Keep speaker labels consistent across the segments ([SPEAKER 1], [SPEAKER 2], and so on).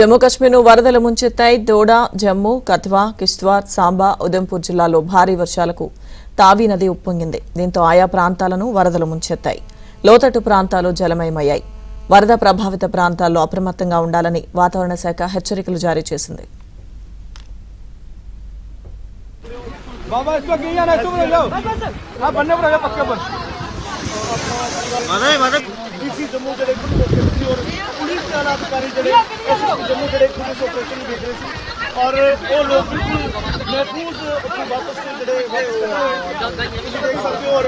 [SPEAKER 1] జమ్మూ కశ్మీర్ను వరదలు ముంచెత్తాయి. దోడా, జమ్మూ, కథ్వా, కిష్త్వార్, సాంబా, ఉదంపూర్ జిల్లాల్లో భారీ వర్షాలకు తావీ నది ఉప్పొంగింది. దీంతో ఆయా ప్రాంతాలను వరదలు ముంచెత్తాయి. లోతట్టు ప్రాంతాలు జలమయమయ్యాయి. వరద ప్రభావిత ప్రాంతాల్లో అప్రమత్తంగా ఉండాలని వాతావరణ శాఖ హెచ్చరికలు జారీ చేసింది.
[SPEAKER 2] और वो लोग बिल्कुल महफूज अपनी वापस से जुड़े देख सकते हो। और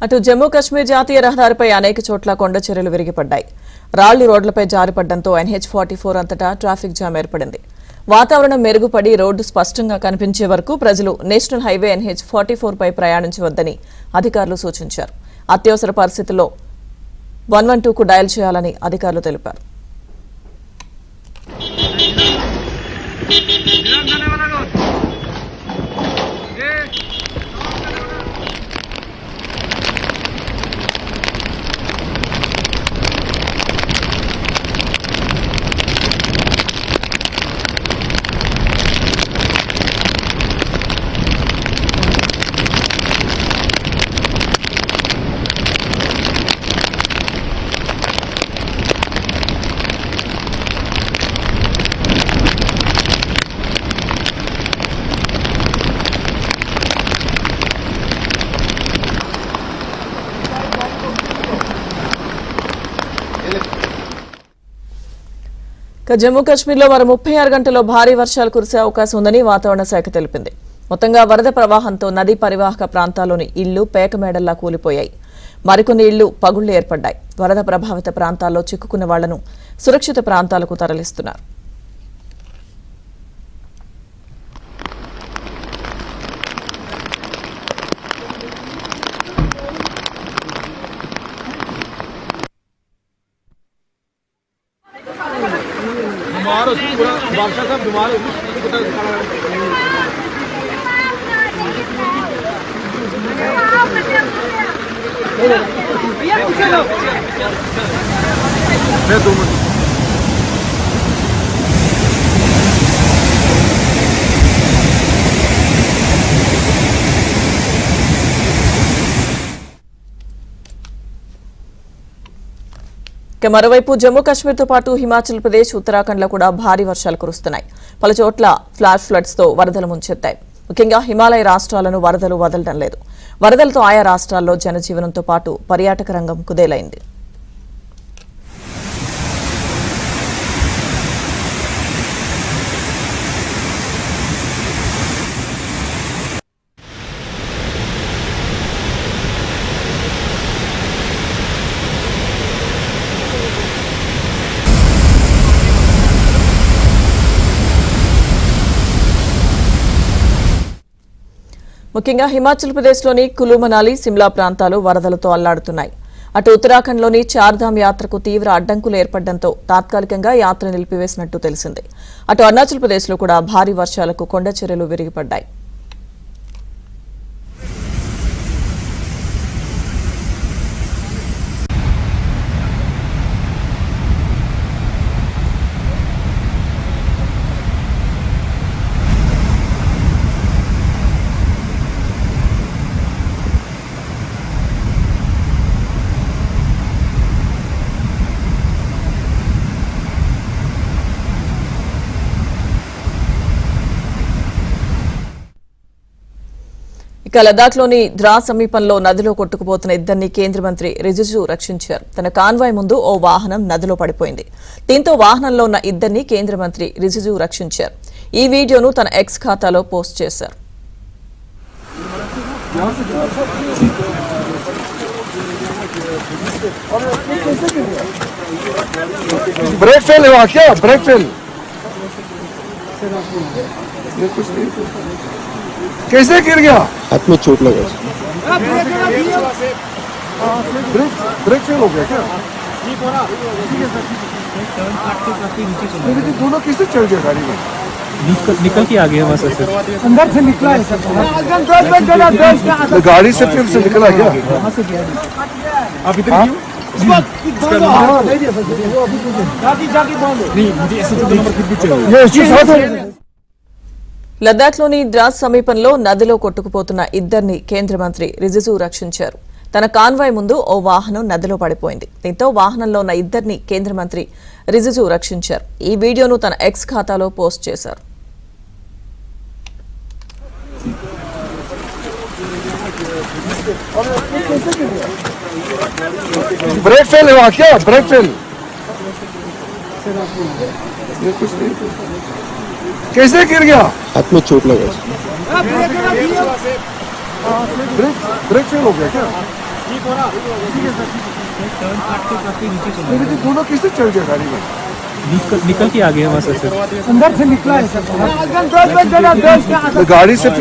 [SPEAKER 1] అటు జమ్మూ కశ్మీర్ జాతీయ రహదారిపై అనేక చోట్ల కొండ చర్యలు విరిగిపడ్డాయి. రాళ్లు రోడ్లపై జారిపడడంతో NH44 అంతటా ట్రాఫిక్ జామ్ ఏర్పడింది. వాతావరణం మెరుగుపడి రోడ్డు స్పష్టంగా కనిపించే వరకు ప్రజలు నేషనల్ హైవే NH44 పై ప్రయాణించవద్దని అధికారులు సూచించారు. అత్యవసర పరిస్థితుల్లో 112కు డయల్ చేయాలని అధికారులు తెలిపారు. జమ్మూ కశ్మీర్లో మరో 36 గంటల్లో భారీ వర్షాలు కురిసే అవకాశం ఉందని వాతావరణ శాఖ తెలిపింది. మొత్తంగా వరద ప్రవాహంతో నదీ పరివాహక ప్రాంతాల్లోని ఇళ్లు పేకమేడల్లా కూలిపోయాయి. మరికొన్ని ఇళ్లు పగుళ్లు ఏర్పడ్డాయి. వరద ప్రభావిత ప్రాంతాల్లో చిక్కుకున్న వాళ్లను సురక్షిత ప్రాంతాలకు తరలిస్తున్నారు.
[SPEAKER 2] बादशाह साहब बीमार
[SPEAKER 1] మరోవైపు జమ్మూ కశ్మీర్తో పాటు హిమాచల్ ప్రదేశ్, ఉత్తరాఖండ్లో కూడా భారీ వర్షాలు కురుస్తున్నాయి. పలుచోట్ల ఫ్లాష్ ఫ్లడ్స్ తో వరదలు ముంచెత్తాయి. ముఖ్యంగా హిమాలయ రాష్ట్రాలను వరదలు వదలడం లేదు. వరదలతో ఆయా రాష్ట్రాల్లో జనజీవనంతో పాటు పర్యాటక రంగం కుదేలైంది. ముఖ్యంగా హిమాచల్ ప్రదేశ్లోని కులు మనాలి, సిమ్లా ప్రాంతాలు వరదలతో అల్లాడుతున్నాయి. అటు ఉత్తరాఖండ్లోని చార్ధామ్ యాత్రకు తీవ్ర అడ్డంకులు ఏర్పడడంతో తాత్కాలికంగా యాత్ర నిలిపివేసినట్టు తెలిసింది. అటు అరుణాచల్ ప్రదేశ్లో కూడా భారీ వర్షాలకు కొండ చర్యలు విరిగిపడ్డాయి. ఇక లదాఖ్లోని ద్రాస్ సమీపంలో నదిలో కొట్టుకుపోతున్న ఇద్దరిని కేంద్ర మంత్రి రిజిజు రక్షించారు. తన కాన్వాయ్ ముందు ఓ వాహనం నదిలో పడిపోయింది. దీంతో వాహనంలో ఉన్న ఇద్దరిని కేంద్ర మంత్రి రిజిజు రక్షించారు. ఈ వీడియోను తన ఎక్స్ ఖాతాలో పోస్ట్ చేశారు.
[SPEAKER 3] ब्रेक फेल हुआ क्या? ब्रेक फेल कैसे गिर गया?
[SPEAKER 4] हाथ में चोट लगा।
[SPEAKER 3] ब्रेक फेल हो गया क्या? लेकिन दोनों कैसे चल गया गाड़ी में?
[SPEAKER 5] निकल के आ गया वहाँ से सर।
[SPEAKER 2] अंदर से निकला है सर।
[SPEAKER 3] गाड़ी से फिर से निकला क्या?
[SPEAKER 5] आप इधर क्यों? नहीं मुझे ऐसे तो नंबर फिर भी चाहिए।
[SPEAKER 1] లదాఖ్లోని ద్రాస్ సమీపంలో నదిలో కొట్టుకుపోతున్న ఇద్దరిని కేంద్ర మంత్రి రిజిజు రక్షించారు. తన కాన్వాయ్ ముందు ఓ వాహనం నదిలో పడిపోయింది. దీంతో వాహనంలో ఉన్న ఇద్దరిని కేంద్ర మంత్రి రిజిజు రక్షించారు. ఈ వీడియోను తన ఎక్స్ ఖాతాలో పోస్ట్ చేశారు.
[SPEAKER 3] ब्रेक फेल हुआ क्या? ब्रेक फेल कैसे गिर गया?
[SPEAKER 4] हाथ में चोट लगा।
[SPEAKER 3] ब्रेक फेल हो गया क्या? लेकिन दोनों कैसे चल गया गाड़ी में?
[SPEAKER 5] निकल के आ गया वहाँ से सर।
[SPEAKER 2] अंदर से निकला है सर।
[SPEAKER 3] गाड़ी से फिर